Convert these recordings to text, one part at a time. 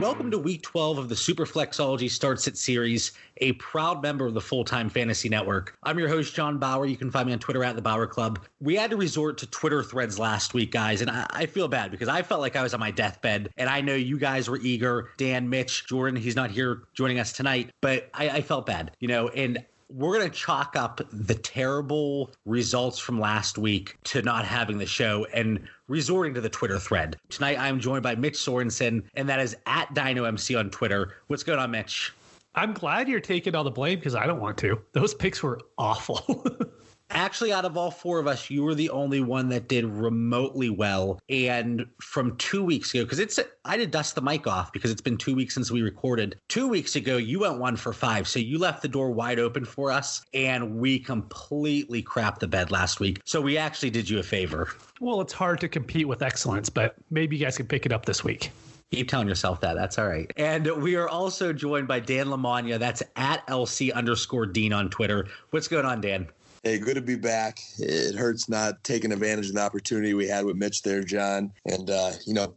Welcome to Week 12 of the Superflexology Start Sit series, a proud member of the Full-Time Fantasy Network. I'm your host, John Bauer. You can find me on Twitter at The Bauer Club. We had to resort to Twitter threads last week, guys, and I feel bad because I felt like I was on my deathbed, and I know you guys were eager. Dan, Mitch, Jordan, he's not here joining us tonight, but I felt bad, and we're going to chalk up the terrible results from last week to not having the show and resorting to the Twitter thread. Tonight, I'm joined by Mitch Sorensen, and that is at DinoMC on Twitter. What's going on, Mitch? I'm glad you're taking all the blame because I don't want to. Those picks were awful. Actually, out of all four of us, you were the only one that did remotely well. And from 2 weeks ago, because I did dust the mic off because it's been 2 weeks since we recorded. 2 weeks ago, you went 1 for 5. So you left the door wide open for us, and we completely crapped the bed last week. So we actually did you a favor. Well, it's hard to compete with excellence, but maybe you guys can pick it up this week. Keep telling yourself that. That's all right. And we are also joined by Dan Lamagna. That's at LC_Dean on Twitter. What's going on, Dan? Hey, good to be back. It hurts not taking advantage of the opportunity we had with Mitch there, John. And,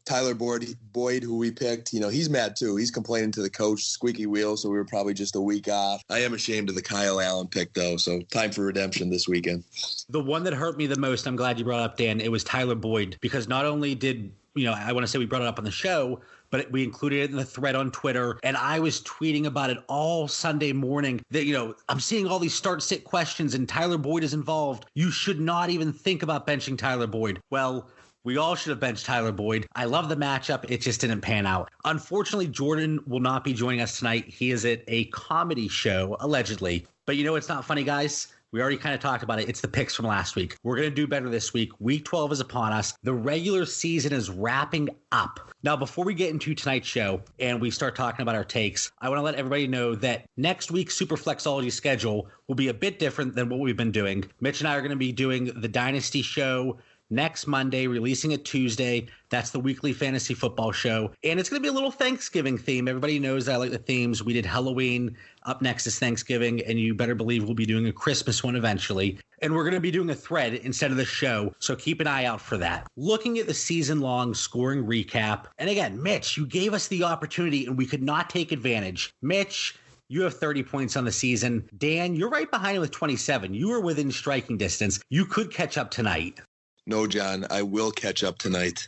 Tyler Boyd, who we picked, he's mad too. He's complaining to the coach, squeaky wheel, so we were probably just a week off. I am ashamed of the Kyle Allen pick, though, so time for redemption this weekend. The one that hurt me the most, I'm glad you brought up, Dan, it was Tyler Boyd, because not only did, I want to say we brought it up on the show, but we included it in the thread on Twitter, and I was tweeting about it all Sunday morning that, I'm seeing all these start-sit questions, and Tyler Boyd is involved. You should not even think about benching Tyler Boyd. Well, we all should have benched Tyler Boyd. I love the matchup. It just didn't pan out. Unfortunately, Jordan will not be joining us tonight. He is at a comedy show, allegedly. But it's not funny, guys. We already kind of talked about it. It's the picks from last week. We're going to do better this week. Week 12 is upon us. The regular season is wrapping up. Now, before we get into tonight's show and we start talking about our takes, I want to let everybody know that next week's Superflexology schedule will be a bit different than what we've been doing. Mitch and I are going to be doing the Dynasty show next Monday, releasing it Tuesday. That's the weekly fantasy football show. And it's going to be a little Thanksgiving theme. Everybody knows I like the themes. We did Halloween. Up next is Thanksgiving. And you better believe we'll be doing a Christmas one eventually. And we're going to be doing a thread instead of the show. So keep an eye out for that. Looking at the season-long scoring recap. And again, Mitch, you gave us the opportunity and we could not take advantage. Mitch, you have 30 points on the season. Dan, you're right behind him with 27. You are within striking distance. You could catch up tonight. No, John, I will catch up tonight.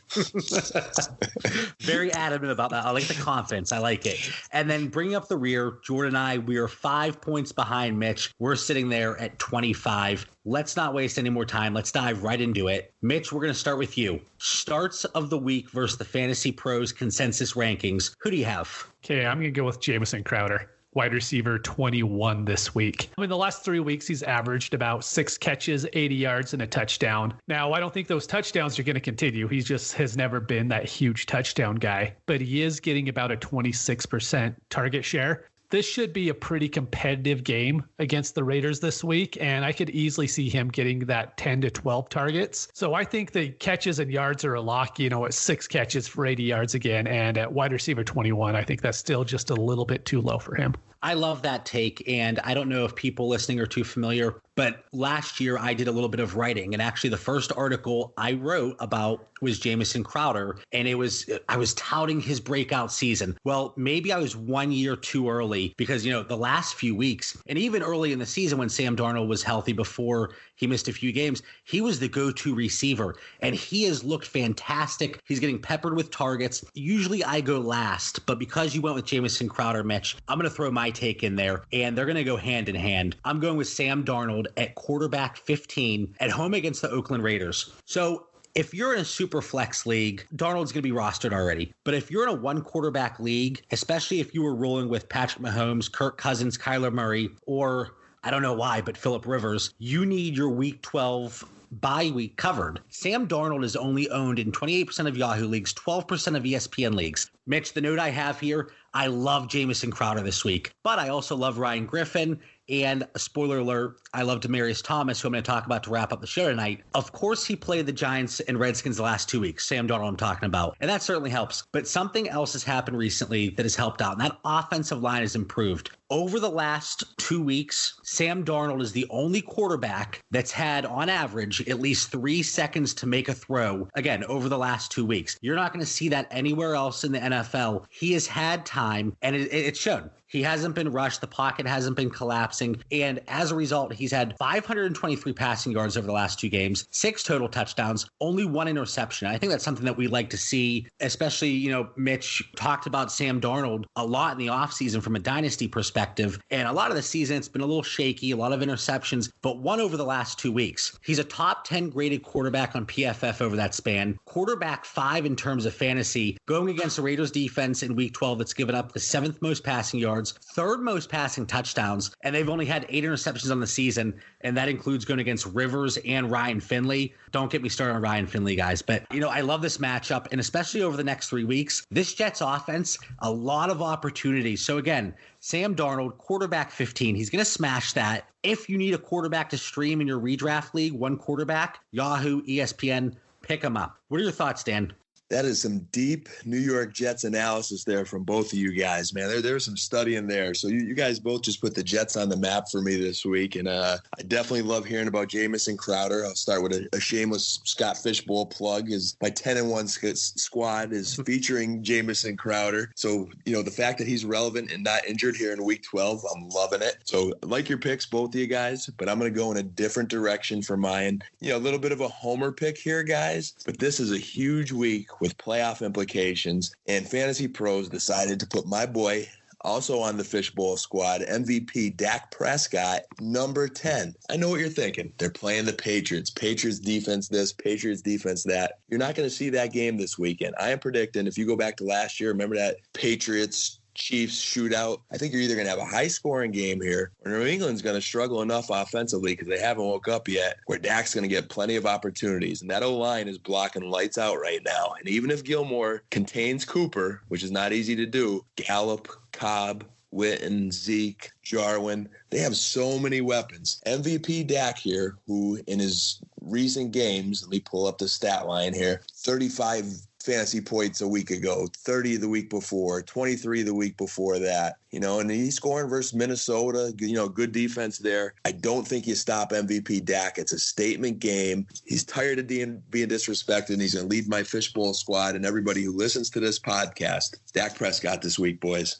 Very adamant about that. I like the confidence. I like it. And then bringing up the rear, Jordan and I, we are 5 points behind Mitch. We're sitting there at 25. Let's not waste any more time. Let's dive right into it. Mitch, we're going to start with you. Starts of the week versus the Fantasy Pros consensus rankings. Who do you have? Okay, I'm going to go with Jamison Crowder. Wide receiver 21 this week. In the last 3 weeks, he's averaged about 6 catches, 80 yards, and a touchdown. Now, I don't think those touchdowns are going to continue. He just has never been that huge touchdown guy, but he is getting about a 26% target share. This should be a pretty competitive game against the Raiders this week, and I could easily see him getting that 10 to 12 targets. So I think the catches and yards are a lock, at 6 catches for 80 yards again, and at wide receiver 21, I think that's still just a little bit too low for him. I love that take, and I don't know if people listening are too familiar, but last year I did a little bit of writing, and actually the first article I wrote about was Jamison Crowder, and I was touting his breakout season. Well, maybe I was 1 year too early because, the last few weeks, and even early in the season when Sam Darnold was healthy before he missed a few games, he was the go-to receiver, and he has looked fantastic. He's getting peppered with targets. Usually I go last, but because you went with Jamison Crowder, Mitch, I'm going to throw my take in there, and they're going to go hand in hand. I'm going with Sam Darnold at quarterback 15 at home against the Oakland Raiders. So if you're in a super flex league, Darnold's going to be rostered already. But if you're in a one quarterback league, especially if you were rolling with Patrick Mahomes, Kirk Cousins, Kyler Murray, or I don't know why, but Phillip Rivers, you need your week 12 bye week covered. Sam Darnold is only owned in 28% of Yahoo leagues, 12% of ESPN leagues. Mitch, the note I have here, I love Jamison Crowder this week, but I also love Ryan Griffin. And spoiler alert, I love Demaryius Thomas, who I'm going to talk about to wrap up the show tonight. Of course, he played the Giants and Redskins the last 2 weeks. Sam Darnold I'm talking about. And that certainly helps. But something else has happened recently that has helped out. And that offensive line has improved. Over the last 2 weeks, Sam Darnold is the only quarterback that's had, on average, at least 3 seconds to make a throw. Again, over the last 2 weeks. You're not going to see that anywhere else in the NFL. He has had time, and it's shown. He hasn't been rushed. The pocket hasn't been collapsing. And as a result, he's had 523 passing yards over the last 2 games, 6 total touchdowns, only 1 interception. I think that's something that we like to see, especially, Mitch talked about Sam Darnold a lot in the offseason from a dynasty perspective. And a lot of the season, it's been a little shaky, a lot of interceptions, but 1 over the last 2 weeks. He's a top 10 graded quarterback on PFF over that span. Quarterback 5 in terms of fantasy, going against the Raiders defense in week 12 that's given up the 7th most passing yards, 3rd most passing touchdowns, and they've only had 8 interceptions on the season, and that includes going against Rivers and Ryan Finley. Don't get me started on Ryan Finley, guys, but I love this matchup, and especially over the next 3 weeks, this Jets offense, a lot of opportunities. So again, Sam Darnold, quarterback 15, he's going to smash that. If you need a quarterback to stream in your redraft league, 1 quarterback, Yahoo, ESPN, pick him up. What are your thoughts, Dan? That is some deep New York Jets analysis there from both of you guys, man. There's some study in there. So you guys both just put the Jets on the map for me this week. And I definitely love hearing about Jamison Crowder. I'll start with a shameless Scott Fishbowl plug. My 10-1 squad is featuring Jamison Crowder. So, the fact that he's relevant and not injured here in week 12, I'm loving it. So I like your picks, both of you guys, but I'm going to go in a different direction for mine. A little bit of a homer pick here, guys, but this is a huge week with playoff implications, and Fantasy Pros decided to put my boy also on the Fishbowl squad, MVP Dak Prescott, number 10. I know what you're thinking. They're playing the Patriots. Patriots defense this, Patriots defense that. You're not going to see that game this weekend. I am predicting, if you go back to last year, remember that Patriots Chiefs shootout? I think you're either going to have a high-scoring game here, or New England's going to struggle enough offensively because they haven't woke up yet, where Dak's going to get plenty of opportunities. And that O-line is blocking lights out right now. And even if Gilmore contains Cooper, which is not easy to do, Gallup, Cobb, Witten, Zeke, Jarwin, they have so many weapons. MVP Dak here, who in his recent games, let me pull up the stat line here, 35 fantasy points a week ago, 30 the week before, 23 the week before that, and he's scoring versus Minnesota, good defense there. I don't think you stop MVP Dak. It's a statement game. He's tired of being disrespected, and he's going to lead my Fishbowl squad and everybody who listens to this podcast. Dak Prescott this week, boys.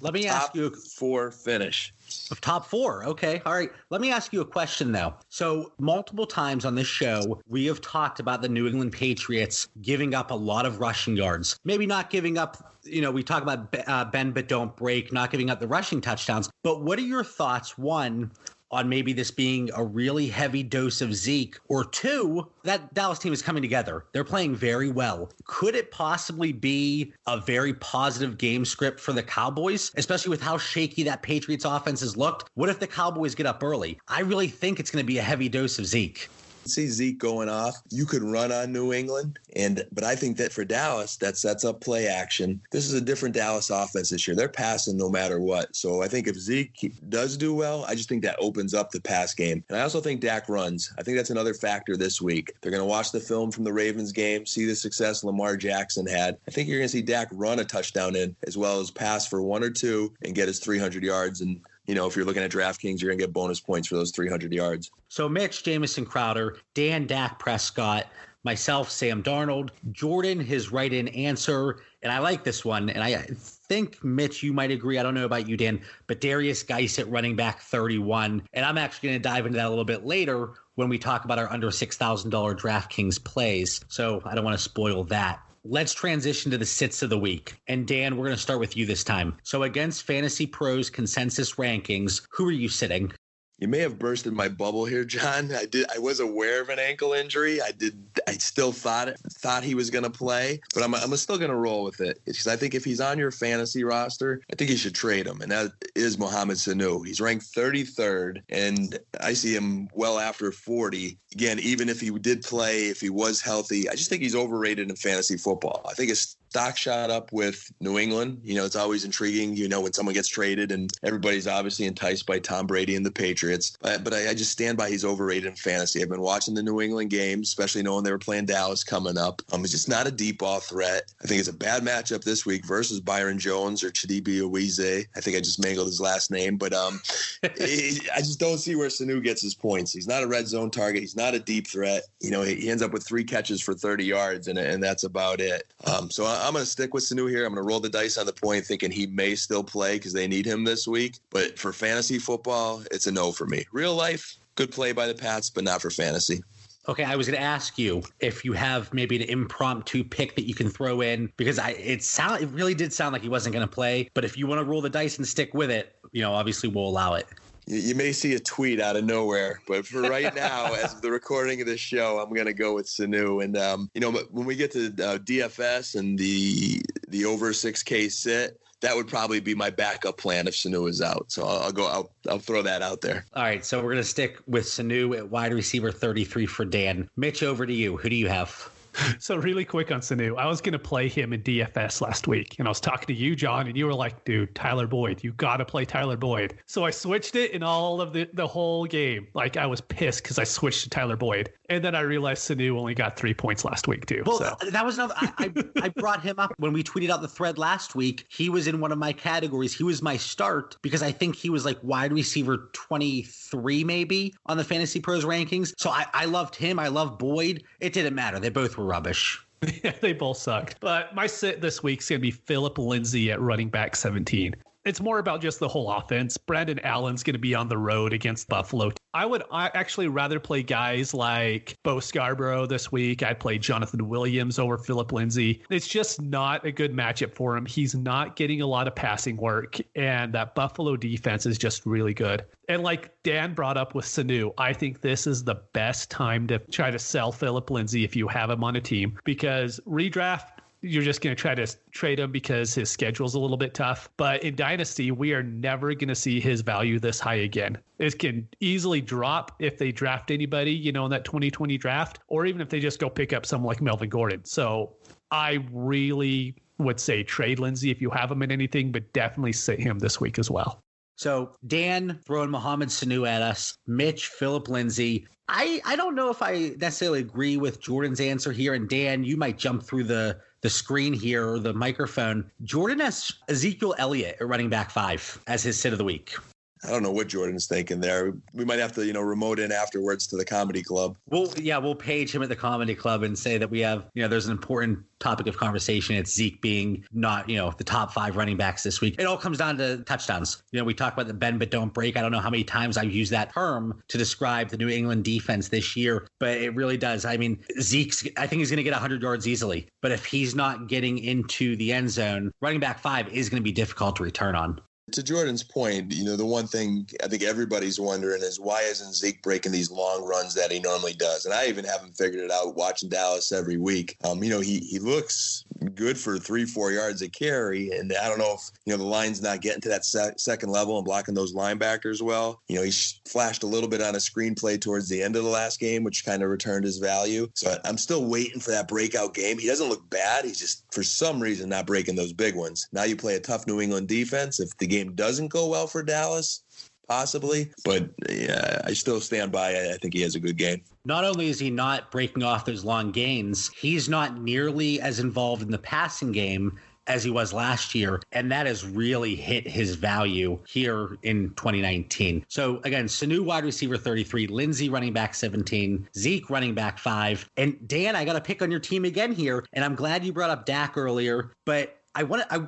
Let me ask you. Top 4 finish. Top 4. Okay. All right. Let me ask you a question, though. So multiple times on this show, we have talked about the New England Patriots giving up a lot of rushing yards. Maybe not giving up, we talk about bend but don't break, not giving up the rushing touchdowns. But what are your thoughts, one, on maybe this being a really heavy dose of Zeke, or 2, that Dallas team is coming together. They're playing very well. Could it possibly be a very positive game script for the Cowboys, especially with how shaky that Patriots offense has looked? What if the Cowboys get up early? I really think it's going to be a heavy dose of Zeke. See Zeke going off. You could run on New England, but I think that for Dallas, that sets up play action. This is a different Dallas offense this year. They're passing no matter what. So I think if Zeke does do well, I just think that opens up the pass game. And I also think Dak runs. I think that's another factor this week. They're going to watch the film from the Ravens game, see the success Lamar Jackson had. I think you're going to see Dak run a touchdown in, as well as pass for 1 or 2 and get his 300 yards. And if you're looking at DraftKings, you're going to get bonus points for those 300 yards. So Mitch, Jamison Crowder, Dan, Dak Prescott, myself, Sam Darnold, Jordan, his right-in answer. And I like this one. And I think, Mitch, you might agree. I don't know about you, Dan, but Darius Geis at running back 31. And I'm actually going to dive into that a little bit later when we talk about our under $6,000 DraftKings plays. So I don't want to spoil that. Let's transition to the sits of the week. And Dan, we're going to start with you this time. So against Fantasy Pros consensus rankings, who are you sitting? You may have bursted my bubble here, John. I was aware of an ankle injury. I still thought he was going to play, but I'm still going to roll with it. Because I think if he's on your fantasy roster, I think you should trade him, and that is Mohamed Sanu. He's ranked 33rd, and I see him well after 40. Again, even if he did play, if he was healthy, I just think he's overrated in fantasy football. I think his stock shot up with New England. It's always intriguing, when someone gets traded, and everybody's obviously enticed by Tom Brady and the Patriots. But I just stand by he's overrated in fantasy. I've been watching the New England games, especially knowing they were playing Dallas coming up. It's just not a deep ball threat. I think it's a bad matchup this week versus Byron Jones or Chidibe Owize. I think I just mangled his last name, but I just don't see where Sanu gets his points. He's not a red zone target. He's not a deep threat. He ends up with 3 catches for 30 yards, and that's about it. So I'm going to stick with Sanu here. I'm going to roll the dice on the point, thinking he may still play because they need him this week. But for fantasy football, it's a no for me. Real life, good play by the Pats, but not for fantasy. Okay, I was going to ask you if you have maybe an impromptu pick that you can throw in, because it really did sound like he wasn't going to play. But if you want to roll the dice and stick with it, obviously we'll allow it. You may see a tweet out of nowhere, but for right now, as of the recording of this show, I'm going to go with Sanu. And, when we get to DFS and the over 6K sit, that would probably be my backup plan if Sanu is out. So I'll throw that out there. All right. So we're going to stick with Sanu at wide receiver 33 for Dan. Mitch, over to you. Who do you have? So really quick on Sanu, I was going to play him in DFS last week, and I was talking to you, John, and you were like, dude, Tyler Boyd, you got to play Tyler Boyd. So I switched it in all of the whole game. Like, I was pissed because I switched to Tyler Boyd. And then I realized Sanu only got 3 points last week, too. Well, so. That was another. I brought him up when we tweeted out the thread last week. He was in one of my categories. He was my start because I think he was like wide receiver 23 maybe on the Fantasy Pros rankings. So I loved him. I loved Boyd. It didn't matter. They both were rubbish. Yeah, they both sucked. But my sit this week's going to be Phillip Lindsay at running back 17. It's more about just the whole offense. Brandon Allen's going to be on the road against Buffalo. I would actually rather play guys like Bo Scarborough this week. I'd play Jonathan Williams over Phillip Lindsay. It's just not a good matchup for him. He's not getting a lot of passing work, and that Buffalo defense is just really good. And like Dan brought up with Sanu, I think this is the best time to try to sell Phillip Lindsay if you have him on a team, because redraft, you're just going to try to trade him because his schedule's a little bit tough. But in Dynasty, we are never going to see his value this high again. It can easily drop if they draft anybody, in that 2020 draft, or even if they just go pick up someone like Melvin Gordon. So I really would say trade Lindsay if you have him in anything, but definitely sit him this week as well. So Dan throwing Mohamed Sanu at us, Mitch, Phillip Lindsay. I don't know if I necessarily agree with Jordan's answer here. And Dan, you might jump through the screen here or the microphone. Jordan has Ezekiel Elliott at running back 5 as his sit of the week. I don't know what Jordan's thinking there. We might have to, remote in afterwards to the comedy club. We'll page him at the comedy club and say that we have, there's an important topic of conversation. It's Zeke being not, the top 5 running backs this week. It all comes down to touchdowns. We talk about the bend but don't break. I don't know how many times I've used that term to describe the New England defense this year, but it really does. I mean, I think he's going to get 100 yards easily, but if he's not getting into the end zone, running back 5 is going to be difficult to return on. To Jordan's point, the one thing I think everybody's wondering is why isn't Zeke breaking these long runs that he normally does? And I even haven't figured it out watching Dallas every week. He looks good for 3-4 yards a carry. And I don't know if, the line's not getting to that second level and blocking those linebackers well. He flashed a little bit on a screenplay towards the end of the last game, which kind of returned his value. So I'm still waiting for that breakout game. He doesn't look bad. He's just, for some reason, not breaking those big ones. Now you play a tough New England defense. If the game doesn't go well for Dallas, possibly, but yeah, I still stand by. I think he has a good game. Not only is he not breaking off those long gains, he's not nearly as involved in the passing game as he was last year, and that has really hit his value here in 2019. So again, Sanu wide receiver 33, Lindsay running back 17, Zeke running back 5, and Dan, I got to pick on your team again here, and I'm glad you brought up Dak earlier, but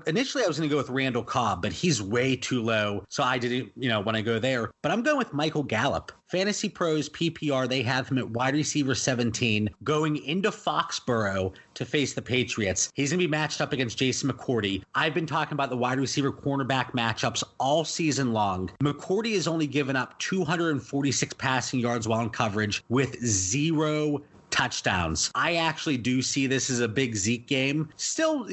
initially I was going to go with Randall Cobb, but he's way too low. So I didn't, want to go there. But I'm going with Michael Gallup. Fantasy Pros PPR, they have him at wide receiver 17 going into Foxborough to face the Patriots. He's going to be matched up against Jason McCourty. I've been talking about the wide receiver cornerback matchups all season long. McCourty has only given up 246 passing yards while in coverage with 0 touchdowns. I actually do see this as a big Zeke game. Still,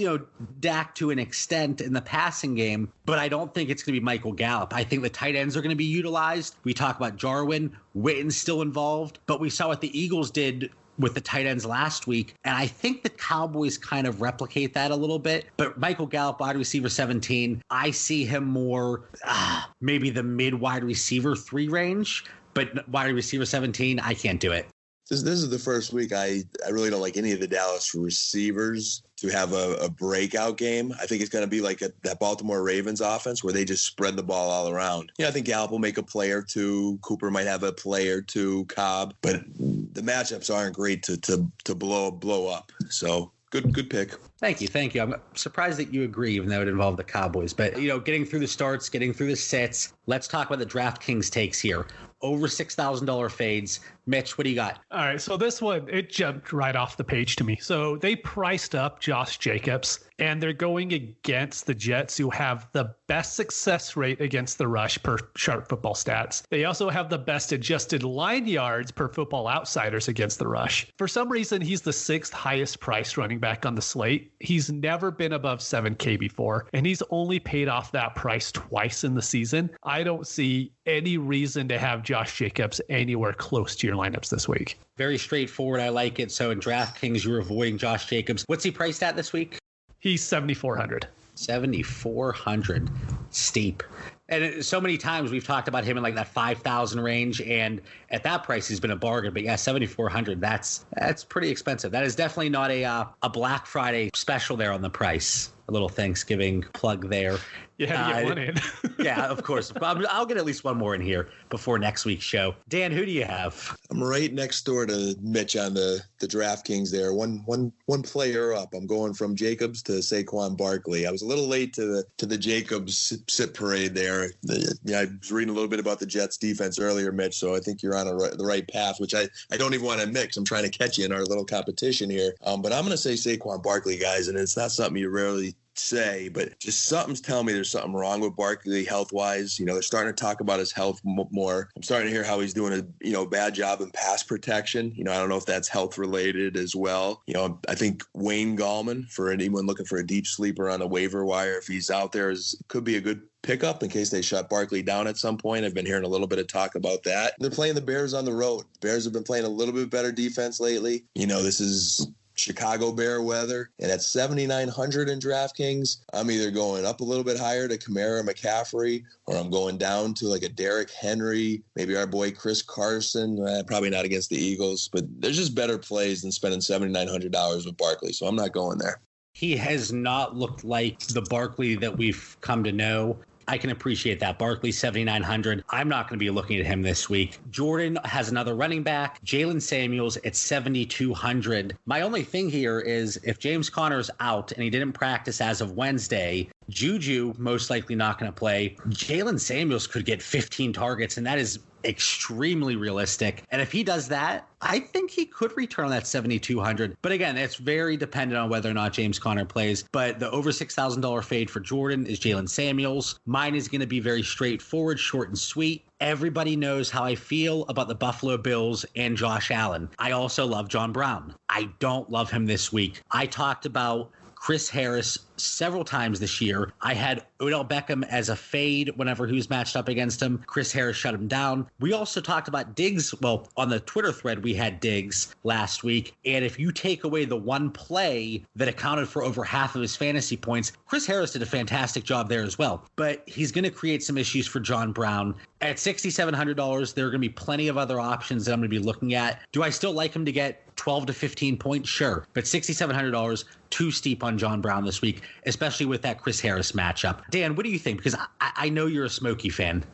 Dak to an extent in the passing game, but I don't think it's going to be Michael Gallup. I think the tight ends are going to be utilized. We talk about Jarwin. Witten's still involved, but we saw what the Eagles did with the tight ends last week. And I think the Cowboys kind of replicate that a little bit. But Michael Gallup, wide receiver 17, I see him more maybe the mid wide receiver 3 range. But wide receiver 17, I can't do it. This is the first week I really don't like any of the Dallas receivers to have a breakout game. I think it's going to be like that Baltimore Ravens offense where they just spread the ball all around. I think Gallup will make a play or two. Cooper might have a play or two, Cobb. But the matchups aren't great to blow up. So good pick. Thank you. I'm surprised that you agree, even though it involved the Cowboys. But, getting through the starts, getting through the sits, let's talk about the DraftKings takes here. Over $6,000 fades. Mitch, what do you got? All right, so this one, it jumped right off the page to me. So they priced up Josh Jacobs, and they're going against the Jets, who have the best success rate against the rush per Sharp Football Stats. They also have the best adjusted line yards per Football Outsiders against the rush. For some reason, he's the 6th highest priced running back on the slate. He's never been above 7K before, and he's only paid off that price twice in the season. I don't see any reason to have Josh Jacobs anywhere close to your lineups this week. Very straightforward. I like it. So in DraftKings, you're avoiding Josh Jacobs. What's he priced at this week? He's 7,400. 7,400. Steep. And so many times we've talked about him in like that 5,000 range, and at that price he's been a bargain. But yeah, 7,400. That's pretty expensive. That is definitely not a Black Friday special there on the price. A little Thanksgiving plug there. You had to get one in. Yeah, of course. I'll get at least one more in here before next week's show. Dan, who do you have? I'm right next door to Mitch on the DraftKings there. One player up. I'm going from Jacobs to Saquon Barkley. I was a little late to the Jacobs sit parade there. I was reading a little bit about the Jets defense earlier, Mitch, so I think you're on the right path, which I don't even want to mix. I'm trying to catch you in our little competition here. But I'm going to say Saquon Barkley, guys, and it's not something you rarely say, but just something's telling me there's something wrong with Barkley health-wise. They're starting to talk about his health more. I'm starting to hear how he's doing a bad job in pass protection. I don't know if that's health-related as well. I think Wayne Gallman, for anyone looking for a deep sleeper on the waiver wire, if he's out there, could be a good pickup in case they shut Barkley down at some point. I've been hearing a little bit of talk about that. They're playing the Bears on the road. Bears have been playing a little bit better defense lately. This is Chicago Bear weather, and at 7,900 in DraftKings, I'm either going up a little bit higher to Kamara McCaffrey, or I'm going down to like a Derrick Henry, maybe our boy Chris Carson. Probably not against the Eagles, but there's just better plays than spending $7,900 with Barkley, so I'm not going there. He has not looked like the Barkley that we've come to know. I can appreciate that. Barkley, 7,900. I'm not going to be looking at him this week. Jordan has another running back. Jalen Samuels at 7,200. My only thing here is if James Conner's out and he didn't practice as of Wednesday, Juju most likely not going to play. Jalen Samuels could get 15 targets, and that is extremely realistic. And if he does that, I think he could return that 7,200. But again, it's very dependent on whether or not James Conner plays. But the over $6,000 fade for Jordan is Jalen Samuels. Mine is going to be very straightforward, short and sweet. Everybody knows how I feel about the Buffalo Bills and Josh Allen. I also love John Brown. I don't love him this week. I talked about Chris Harris several times this year. I had Odell Beckham as a fade whenever he was matched up against him. Chris Harris shut him down. We also talked about Diggs. Well, on the Twitter thread, we had Diggs last week. And if you take away the one play that accounted for over half of his fantasy points, Chris Harris did a fantastic job there as well. But he's going to create some issues for John Brown. At $6,700, there are going to be plenty of other options that I'm going to be looking at. Do I still like him to get 12 to 15 points? Sure. But $6,700, too steep on John Brown this week, especially with that Chris Harris matchup. Dan, what do you think? Because I know you're a Smokey fan.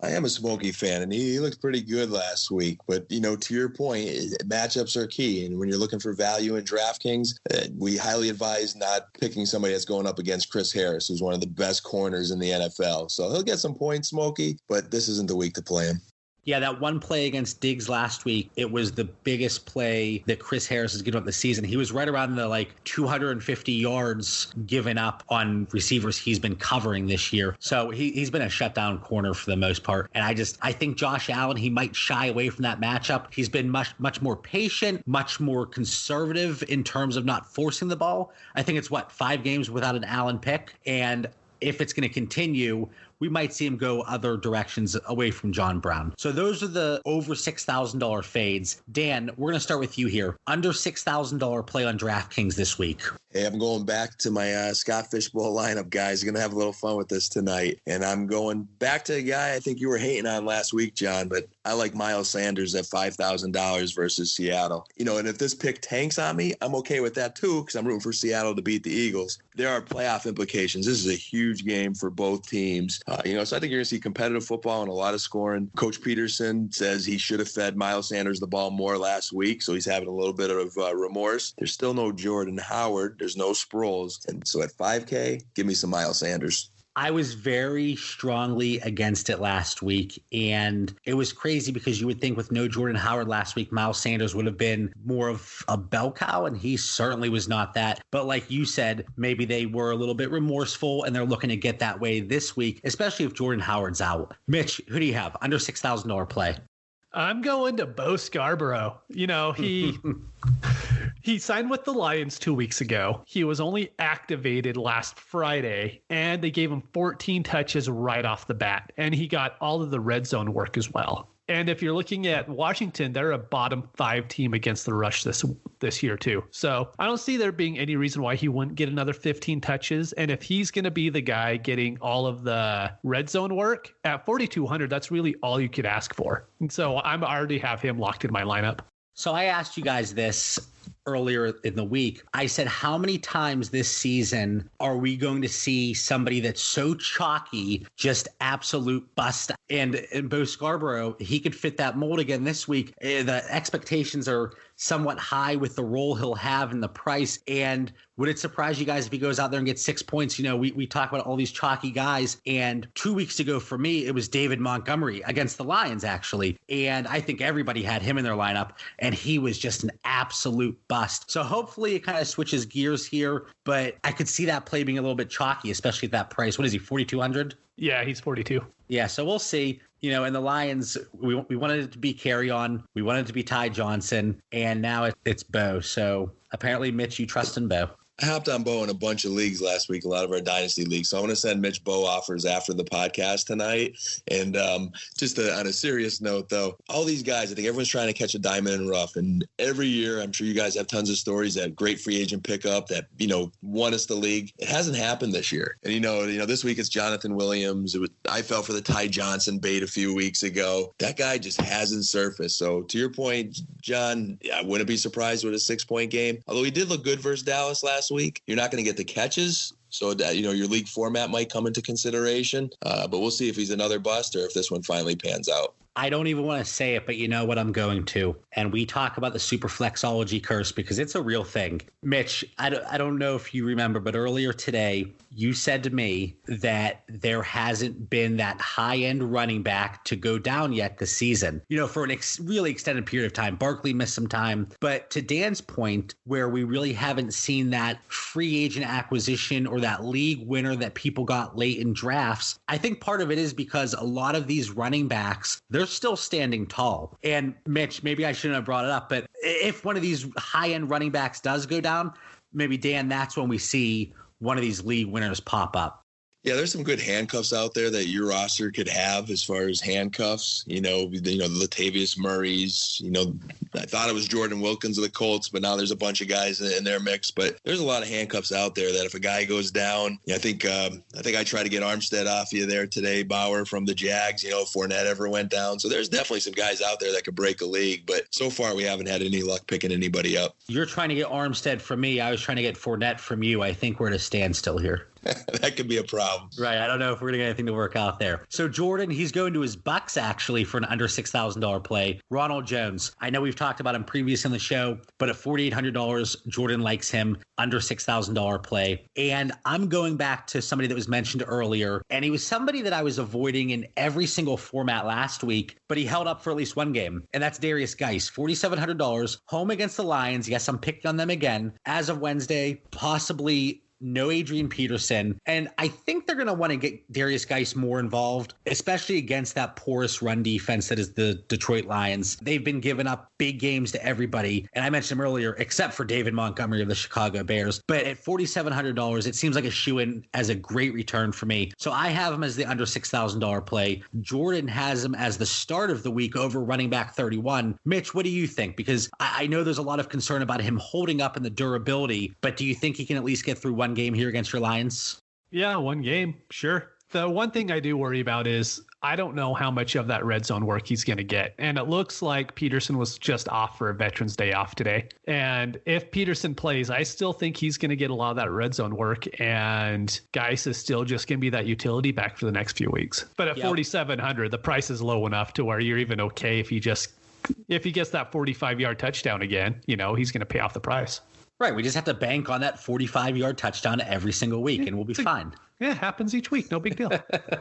I am a Smokey fan, and he looked pretty good last week. But, to your point, matchups are key. And when you're looking for value in DraftKings, we highly advise not picking somebody that's going up against Chris Harris, who's one of the best corners in the NFL. So he'll get some points, Smokey, but this isn't the week to play him. Yeah, that one play against Diggs last week, it was the biggest play that Chris Harris has given up this season. He was right around the 250 yards given up on receivers he's been covering this year. So he's been a shutdown corner for the most part. And I think Josh Allen, he might shy away from that matchup. He's been much more patient, much more conservative in terms of not forcing the ball. I think it's 5 games without an Allen pick. And if it's going to continue, we might see him go other directions away from John Brown. So those are the over $6,000 fades. Dan, we're going to start with you here. Under $6,000 play on DraftKings this week. Hey, I'm going back to my Scott Fishbowl lineup, guys. Going to have a little fun with this tonight. And I'm going back to a guy I think you were hating on last week, John, but I like Miles Sanders at $5,000 versus Seattle. And if this pick tanks on me, I'm okay with that too, because I'm rooting for Seattle to beat the Eagles. There are playoff implications. This is a huge game for both teams. So I think you're going to see competitive football and a lot of scoring. Coach Peterson says he should have fed Miles Sanders the ball more last week, so he's having a little bit of remorse. There's still no Jordan Howard. There's no Sproles. And so at $5K, give me some Miles Sanders. I was very strongly against it last week, and it was crazy because you would think with no Jordan Howard last week, Miles Sanders would have been more of a bell cow, and he certainly was not that. But like you said, maybe they were a little bit remorseful, and they're looking to get that way this week, especially if Jordan Howard's out. Mitch, who do you have? Under $6,000 play. I'm going to Bo Scarborough. He signed with the Lions 2 weeks ago. He was only activated last Friday, and they gave him 14 touches right off the bat. And he got all of the red zone work as well. And if you're looking at Washington, they're a bottom 5 team against the rush this year too. So I don't see there being any reason why he wouldn't get another 15 touches. And if he's going to be the guy getting all of the red zone work at 4,200, that's really all you could ask for. And so I'm already have him locked in my lineup. So I asked you guys this earlier in the week. I said, how many times this season are we going to see somebody that's so chalky, just absolute bust? And Bo Scarborough, he could fit that mold again this week. The expectations are somewhat high with the role he'll have and the price. And would it surprise you guys if he goes out there and gets 6 points? We talk about all these chalky guys. And 2 weeks ago for me, it was David Montgomery against the Lions, actually. And I think everybody had him in their lineup. And he was just an absolute bust. So hopefully it kind of switches gears here. But I could see that play being a little bit chalky, especially at that price. What is he, 4,200? Yeah, he's 42. Yeah, so we'll see. And the Lions, we wanted it to be Carry On. We wanted it to be Ty Johnson. And now it's Bo. So apparently, Mitch, you trust in Bo. I hopped on Bo in a bunch of leagues last week, a lot of our dynasty leagues. So I'm going to send Mitch Bo offers after the podcast tonight. And just on a serious note, though, all these guys, I think everyone's trying to catch a diamond in the rough. And every year, I'm sure you guys have tons of stories that great free agent pickup that, won us the league. It hasn't happened this year. And, this week it's Jonathan Williams. I fell for the Ty Johnson bait a few weeks ago. That guy just hasn't surfaced. So to your point, John, I wouldn't be surprised with a 6-point game. Although he did look good versus Dallas last week. You're not going to get the catches, so that your league format might come into consideration. But we'll see if he's another bust or if this one finally pans out. I don't even want to say it, but you know what I'm going to. And we talk about the super flexology curse because it's a real thing. Mitch, I don't know if you remember, but earlier today, you said to me that there hasn't been that high-end running back to go down yet this season, for an really extended period of time. Barkley missed some time. But to Dan's point, where we really haven't seen that free agent acquisition or that league winner that people got late in drafts, I think part of it is because a lot of these running backs, they're still standing tall. And Mitch, maybe I shouldn't have brought it up, but if one of these high-end running backs does go down, maybe, Dan, that's when we see one of these league winners pop up. Yeah, there's some good handcuffs out there that your roster could have as far as handcuffs. The Latavius Murrays. I thought it was Jordan Wilkins of the Colts, but now there's a bunch of guys in their mix. But there's a lot of handcuffs out there that if a guy goes down, I think I tried to get Armstead off you there today, Bauer from the Jags. Fournette ever went down. So there's definitely some guys out there that could break a league. But so far, we haven't had any luck picking anybody up. You're trying to get Armstead from me. I was trying to get Fournette from you. I think we're at a standstill here. That could be a problem. Right. I don't know if we're going to get anything to work out there. So Jordan, he's going to his Bucks actually for an under $6,000 play. Ronald Jones. I know we've talked about him previous in the show, but at $4,800, Jordan likes him under $6,000 play. And I'm going back to somebody that was mentioned earlier, and he was somebody that I was avoiding in every single format last week, but he held up for at least one game. And that's Darius Geis, $4,700, home against the Lions. Yes, I'm picking on them again. As of Wednesday, possibly no Adrian Peterson. And I think they're going to want to get Darius Geis more involved, especially against that porous run defense that is the Detroit Lions. They've been giving up big games to everybody. And I mentioned him earlier, except for David Montgomery of the Chicago Bears. But at $4,700, it seems like a shoe-in as a great return for me. So I have him as the under $6,000 play. Jordan has him as the start of the week over running back 31. Mitch, what do you think? Because I know there's a lot of concern about him holding up in the durability, but do you think he can at least get through one game here against your Lions? Yeah, one game. Sure. The one thing I do worry about is I don't know how much of that red zone work he's going to get. And it looks like Peterson was just off for a Veterans Day off today. And if Peterson plays, I still think he's going to get a lot of that red zone work. And Geis is still just going to be that utility back for the next few weeks. But at 4,700, the price is low enough to where you're even okay if he gets that 45-yard touchdown again, he's going to pay off the price. Right. We just have to bank on that 45-yard touchdown every single week, and we'll be fine. Yeah, it happens each week. No big deal.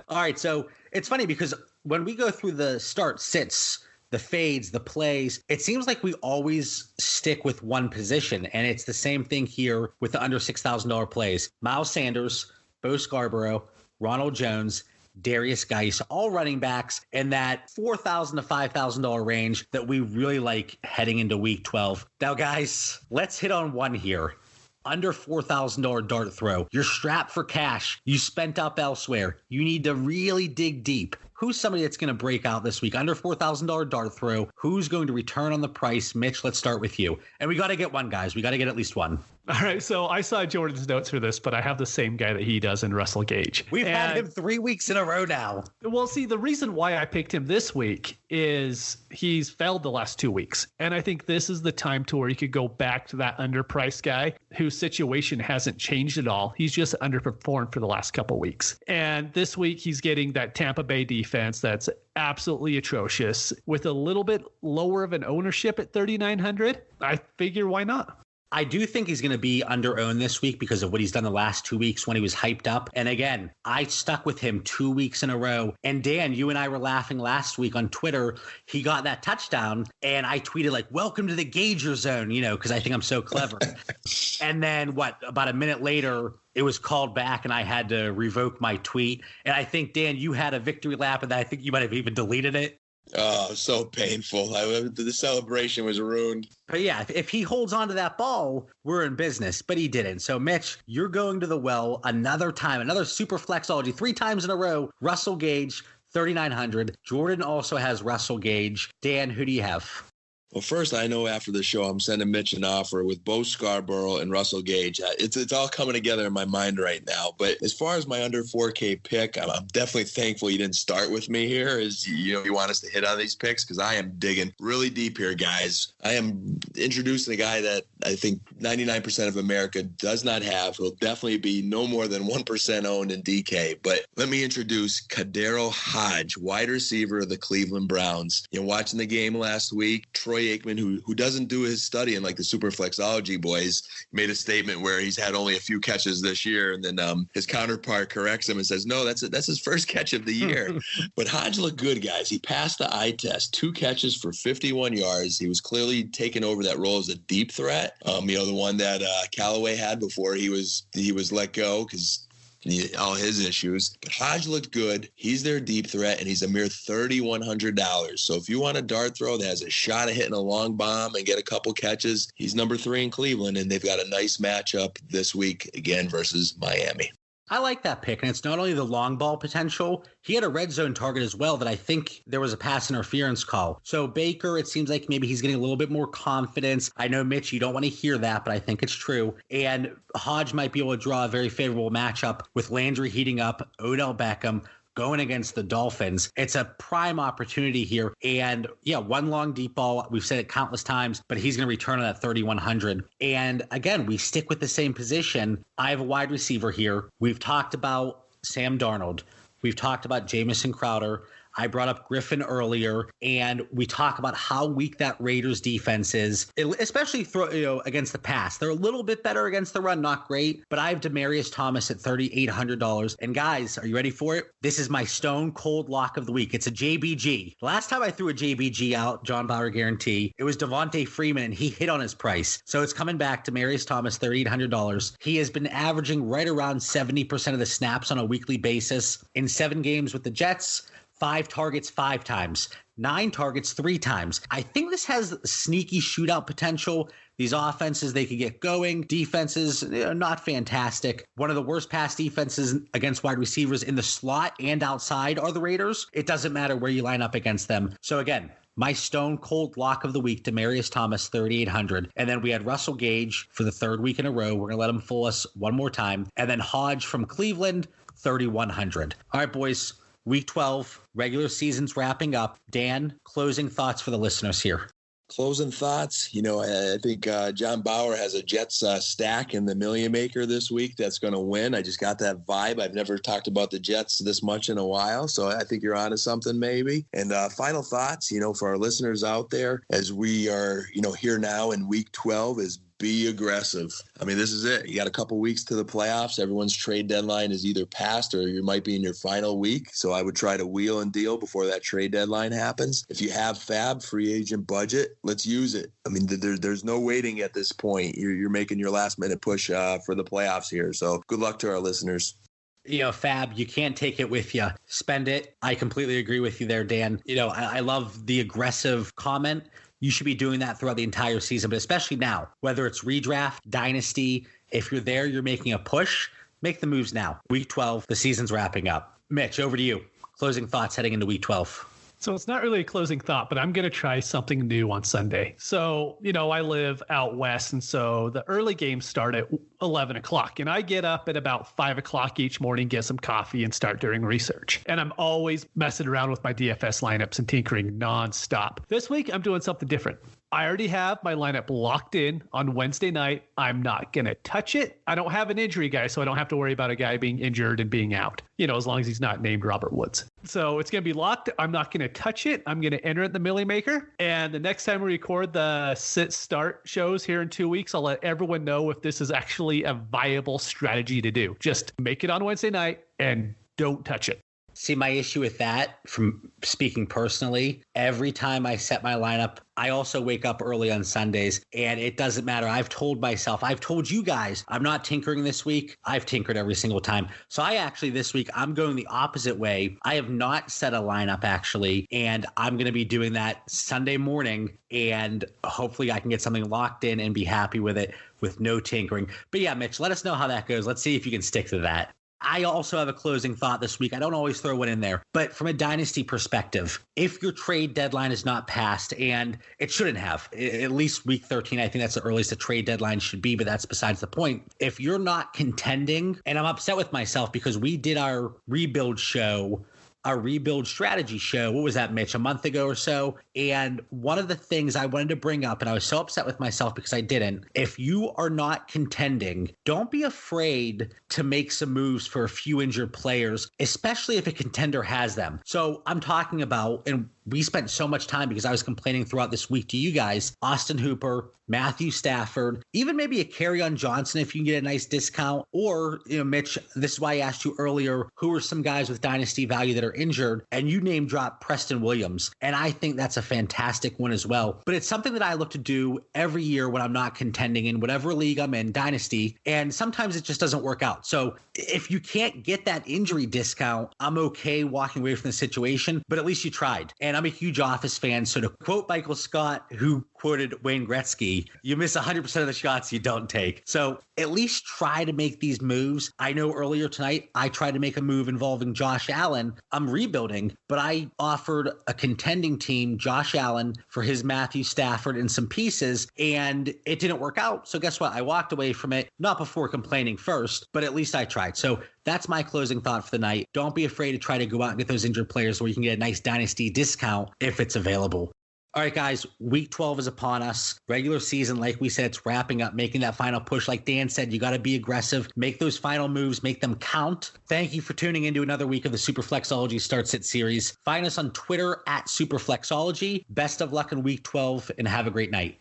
All right. So it's funny because when we go through the start, sits, the fades, the plays, it seems like we always stick with one position. And it's the same thing here with the under $6,000 plays. Miles Sanders, Bo Scarborough, Ronald Jones, Darius Geis, all running backs in that $4,000 to $5,000 range that we really like heading into week 12. Now, guys, let's hit on one here. Under $4,000 dart throw. You're strapped for cash. You spent up elsewhere. You need to really dig deep. Who's somebody that's going to break out this week? Under $4,000 dart throw. Who's going to return on the price? Mitch, let's start with you. And we got to get one, guys. We got to get at least one. All right. So I saw Jordan's notes for this, but I have the same guy that he does in Russell Gage. We've had him 3 weeks in a row now. Well, see, the reason why I picked him this week is he's failed the last 2 weeks. And I think this is the time to where you could go back to that underpriced guy whose situation hasn't changed at all. He's just underperformed for the last couple weeks. And this week he's getting that Tampa Bay defense that's absolutely atrocious with a little bit lower of an ownership at 3,900. I figure why not? I do think he's going to be under-owned this week because of what he's done the last 2 weeks when he was hyped up. And again, I stuck with him 2 weeks in a row. And Dan, you and I were laughing last week on Twitter. He got that touchdown and I tweeted like, welcome to the Gager zone, because I think I'm so clever. And then about a minute later, it was called back and I had to revoke my tweet. And I think, Dan, you had a victory lap and I think you might have even deleted it. Oh, so painful. The celebration was ruined. But yeah, if he holds on to that ball, we're in business. But he didn't. So, Mitch, you're going to the well another time, another super flexology, 3 times in a row. Russell Gage, 3,900. Jordan also has Russell Gage. Dan, who do you have? Well, first, I know after the show, I'm sending Mitch an offer with Bo Scarborough and Russell Gage. It's all coming together in my mind right now. But as far as my under 4K pick, I'm definitely thankful you didn't start with me here. You want us to hit on these picks because I am digging really deep here, guys. I am introducing a guy that I think 99% of America does not have. He'll definitely be no more than 1% owned in DK. But let me introduce Kadero Hodge, wide receiver of the Cleveland Browns. Watching the game last week, Troy Aikman, who doesn't do his studying like the super flexology boys, made a statement where he's had only a few catches this year, and then his counterpart corrects him and says, no, that's his first catch of the year. But Hodge looked good, guys. He passed the eye test, 2 catches for 51 yards. He was clearly taking over that role as a deep threat. The one that Callaway had before he was let go because all his issues. But Hodge looked good. He's their deep threat, and he's a mere $3,100. So if you want a dart throw that has a shot of hitting a long bomb and get a couple catches, he's number 3 in Cleveland, and they've got a nice matchup this week again versus Miami. I like that pick, and it's not only the long ball potential. He had a red zone target as well that I think there was a pass interference call. So Baker, it seems like maybe he's getting a little bit more confidence. I know, Mitch, you don't want to hear that, but I think it's true. And Hodge might be able to draw a very favorable matchup with Landry heating up, Odell Beckham going against the Dolphins. It's a prime opportunity here. And yeah, one long deep ball. We've said it countless times, but he's going to return on that 3,100. And again, we stick with the same position. I have a wide receiver here. We've talked about Sam Darnold. We've talked about Jamison Crowder. I brought up Griffin earlier, and we talk about how weak that Raiders defense is, especially against the pass. They're a little bit better against the run, not great, but I have Demaryius Thomas at $3,800. And guys, are you ready for it? This is my stone cold lock of the week. It's a JBG. Last time I threw a JBG out, John Bauer guarantee, it was Devontae Freeman, and he hit on his price. So it's coming back to Demaryius Thomas, $3,800. He has been averaging right around 70% of the snaps on a weekly basis. In 7 games with the Jets, 5 targets 5 times, 9 targets 3 times. I think this has sneaky shootout potential. These offenses, they could get going. Defenses, not fantastic. One of the worst pass defenses against wide receivers in the slot and outside are the Raiders. It doesn't matter where you line up against them. So again, my stone cold lock of the week, Demaryius Thomas, $3,800. And then we had Russell Gage for the 3rd week in a row. We're going to let him fool us one more time. And then Hodge from Cleveland, $3,100. All right, boys. Week 12, regular season's wrapping up. Dan, closing thoughts for the listeners here. Closing thoughts. I think John Bauer has a Jets stack in the Million Maker this week that's going to win. I just got that vibe. I've never talked about the Jets this much in a while, so I think you're onto something maybe. And final thoughts, for our listeners out there, as we are, here now in week 12, is be aggressive. I mean, this is it. You got a couple weeks to the playoffs. Everyone's trade deadline is either passed or you might be in your final week. So I would try to wheel and deal before that trade deadline happens. If you have fab, free agent budget, let's use it. I mean, there's no waiting at this point. You're making your last minute push for the playoffs here. So good luck to our listeners. Fab, you can't take it with you. Spend it. I completely agree with you there, Dan. I love the aggressive comment. You should be doing that throughout the entire season, but especially now, whether it's redraft, dynasty, if you're there, you're making a push, make the moves now. Week 12, the season's wrapping up. Mitch, over to you. Closing thoughts heading into week 12. So it's not really a closing thought, but I'm going to try something new on Sunday. So, I live out west, and so the early games start at 11 o'clock, and I get up at about 5 o'clock each morning, get some coffee, and start doing research. And I'm always messing around with my DFS lineups and tinkering nonstop. This week, I'm doing something different. I already have my lineup locked in on Wednesday night. I'm not going to touch it. I don't have an injury guy, so I don't have to worry about a guy being injured and being out, as long as he's not named Robert Woods. So it's going to be locked. I'm not going to touch it. I'm going to enter it in the Millie Maker. And the next time we record the sit start shows here in 2 weeks, I'll let everyone know if this is actually a viable strategy to do. Just make it on Wednesday night and don't touch it. See, my issue with that, from speaking personally, every time I set my lineup, I also wake up early on Sundays, and it doesn't matter. I've told you guys, I'm not tinkering this week. I've tinkered every single time. So this week, I'm going the opposite way. I have not set a lineup, actually, and I'm going to be doing that Sunday morning, and hopefully I can get something locked in and be happy with it with no tinkering. But yeah, Mitch, let us know how that goes. Let's see if you can stick to that. I also have a closing thought this week. I don't always throw one in there, but from a dynasty perspective, if your trade deadline is not passed, and it shouldn't have, at least week 13, I think that's the earliest the trade deadline should be, but that's besides the point. If you're not contending, and I'm upset with myself because we did our rebuild strategy show. What was that, Mitch? A month ago or so. And one of the things I wanted to bring up, and I was so upset with myself because I didn't, if you are not contending, don't be afraid to make some moves for a few injured players, especially if a contender has them. So I'm talking about, and we spent so much time because I was complaining throughout this week to you guys, Austin Hooper, Matthew Stafford, even maybe a Kerryon Johnson if you can get a nice discount. Or, Mitch, this is why I asked you earlier, who are some guys with dynasty value that are injured? And you name drop Preston Williams. And I think that's a fantastic one as well. But it's something that I look to do every year when I'm not contending in whatever league I'm in, dynasty. And sometimes it just doesn't work out. So if you can't get that injury discount, I'm okay walking away from the situation, but at least you tried. And I'm a huge Office fan. So to quote Michael Scott, who quoted Wayne Gretzky, you miss 100% of the shots you don't take. So at least try to make these moves. I know earlier tonight, I tried to make a move involving Josh Allen. I'm rebuilding, but I offered a contending team Josh Allen for his Matthew Stafford and some pieces, and it didn't work out. So guess what? I walked away from it, not before complaining first, but at least I tried. So that's my closing thought for the night. Don't be afraid to try to go out and get those injured players where you can get a nice dynasty discount if it's available. All right, guys, week 12 is upon us. Regular season, like we said, it's wrapping up, making that final push. Like Dan said, you got to be aggressive, make those final moves, make them count. Thank you for tuning into another week of the Superflexology Start Sit series. Find us on Twitter at Superflexology. Best of luck in week 12 and have a great night.